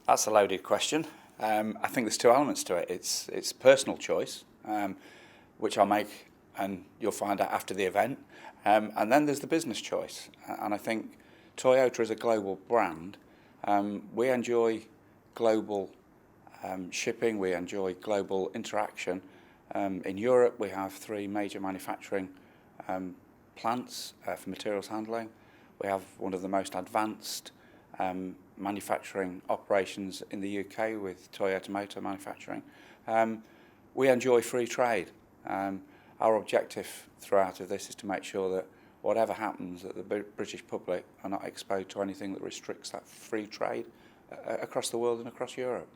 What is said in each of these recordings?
That's a loaded question. I think there's two elements to it. It's personal choice, which I'll make and you'll find out after the event. And then there's the business choice. And I think Toyota is a global brand. We enjoy global shipping. We enjoy global interaction. In Europe, we have 3 major manufacturing plants for materials handling. We have one of the most advanced manufacturing operations in the UK with Toyota Motor Manufacturing. We enjoy free trade. Our objective throughout of this is to make sure that whatever happens, that the British public are not exposed to anything that restricts that free trade across the world and across Europe.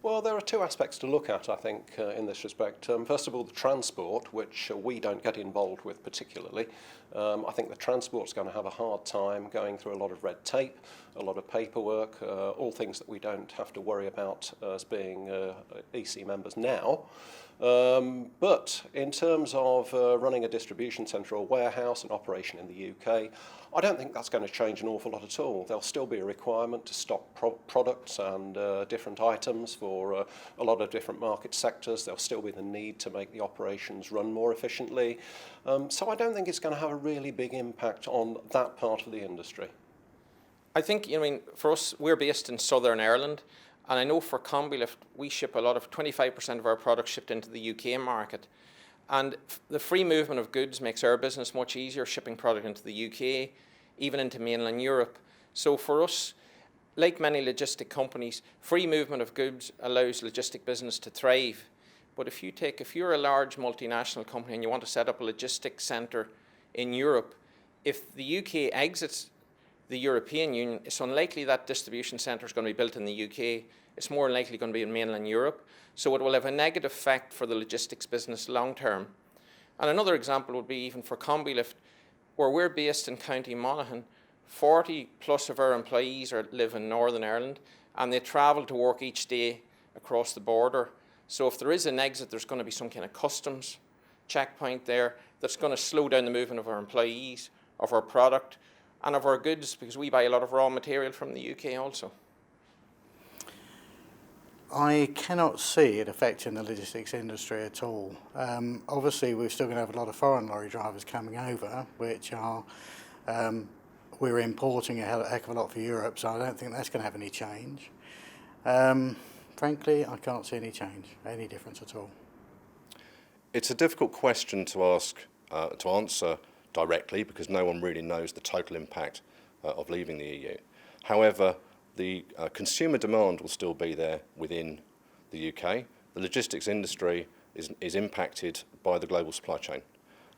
Well, there are 2 aspects to look at, I think, in this respect. First of all, the transport, which we don't get involved with particularly. I think the transport's going to have a hard time going through a lot of red tape, a lot of paperwork, all things that we don't have to worry about as being EC members now. But in terms of running a distribution centre or warehouse and operation in the UK, I don't think that's going to change an awful lot at all. There'll still be a requirement to stock products and different items for a lot of different market sectors. There'll still be the need to make the operations run more efficiently. So I don't think it's going to have a really big impact on that part of the industry. I think, for us, we're based in Southern Ireland. And I know for Combilift, we ship a lot of 25% of our products shipped into the UK market. And the free movement of goods makes our business much easier, shipping product into the UK, even into mainland Europe. So for us, like many logistic companies, free movement of goods allows logistic business to thrive. But if you're a large multinational company and you want to set up a logistics centre in Europe, if the UK exits the European Union, it's unlikely that distribution centre is going to be built in the UK. It's more likely going to be in mainland Europe. So it will have a negative effect for the logistics business long term. And another example would be even for Combilift, where we're based in County Monaghan, 40 plus of our employees live in Northern Ireland, and they travel to work each day across the border. So if there is an exit, there's going to be some kind of customs checkpoint there that's going to slow down the movement of our employees, of our product, and of our goods, because we buy a lot of raw material from the UK also. I cannot see it affecting the logistics industry at all. Obviously, we're still going to have a lot of foreign lorry drivers coming over, which are we're importing a heck of a lot for Europe, so I don't think that's going to have any change. Frankly, I can't see any difference at all. It's a difficult question to answer directly, because no one really knows the total impact of leaving the EU. However, the consumer demand will still be there within the UK. The logistics industry is impacted by the global supply chain.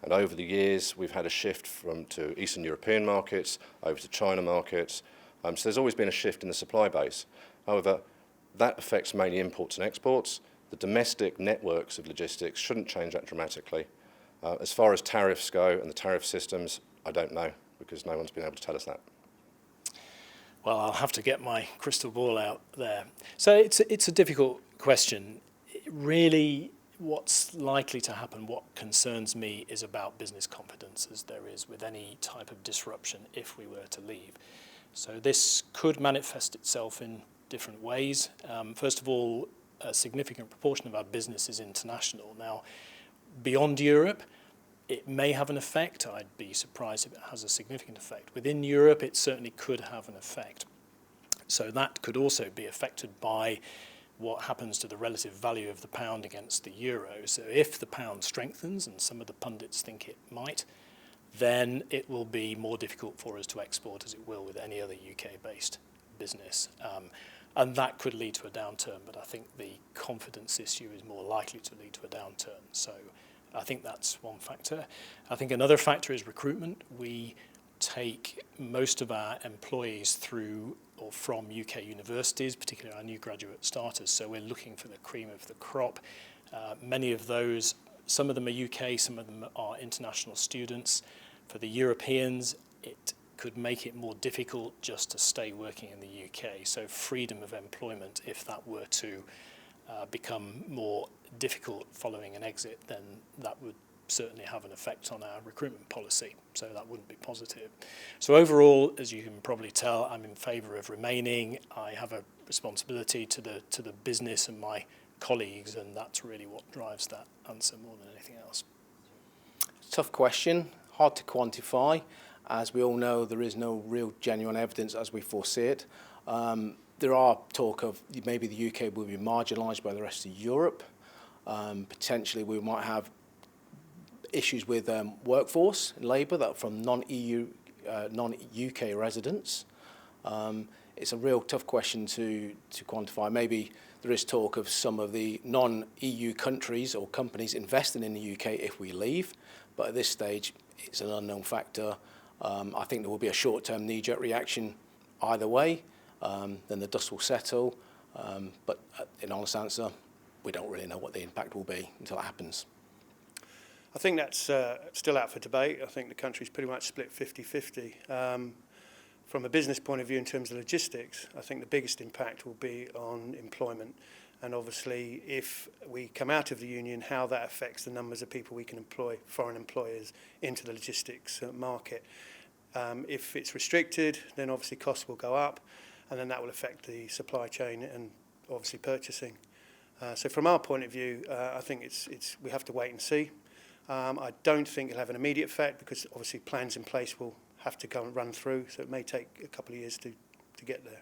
And over the years, we've had a shift to Eastern European markets, over to China markets. So there's always been a shift in the supply base. However, that affects mainly imports and exports. The domestic networks of logistics shouldn't change that dramatically. As far as tariffs go and the tariff systems, I don't know, because no one's been able to tell us that. Well, I'll have to get my crystal ball out there. So it's a difficult question. Really, what's likely to happen, what concerns me, is about business confidence, as there is with any type of disruption if we were to leave. So this could manifest itself in different ways. First of all, a significant proportion of our business is international. Now, beyond Europe, it may have an effect. I'd be surprised if it has a significant effect. Within Europe, it certainly could have an effect. So that could also be affected by what happens to the relative value of the pound against the euro. So if the pound strengthens, and some of the pundits think it might, then it will be more difficult for us to export, as it will with any other UK-based business. And that could lead to a downturn, but I think the confidence issue is more likely to lead to a downturn. So I think that's one factor. I think another factor is recruitment. We take most of our employees through or from UK universities, particularly our new graduate starters. So we're looking for the cream of the crop. Many of those, some of them are UK, some of them are international students. For the Europeans, it could make it more difficult just to stay working in the UK. So freedom of employment, if that were to become more difficult following an exit, then that would certainly have an effect on our recruitment policy, so that wouldn't be positive. So overall, as you can probably tell, I'm in favour of remaining. I have a responsibility to the business and my colleagues, and that's really what drives that answer more than anything else. Tough question, hard to quantify. As we all know, there is no real genuine evidence as we foresee it. There are talk of maybe the UK will be marginalised by the rest of Europe. Potentially we might have issues with workforce and labour that from non-EU, non-UK residents. It's a real tough question to quantify. Maybe there is talk of some of the non-EU countries or companies investing in the UK if we leave, but at this stage it's an unknown factor. I think there will be a short-term knee-jerk reaction either way, then the dust will settle, but in honest answer, we don't really know what the impact will be until it happens. I think that's still out for debate. I think the country's pretty much split 50-50. From a business point of view in terms of logistics, I think the biggest impact will be on employment. And obviously, if we come out of the union, how that affects the numbers of people we can employ, foreign employers, into the logistics market. If it's restricted, then obviously costs will go up, and then that will affect the supply chain and obviously purchasing. So from our point of view, I think we have to wait and see. I don't think it'll have an immediate effect because obviously plans in place will have to go and run through, so it may take a couple of years to get there.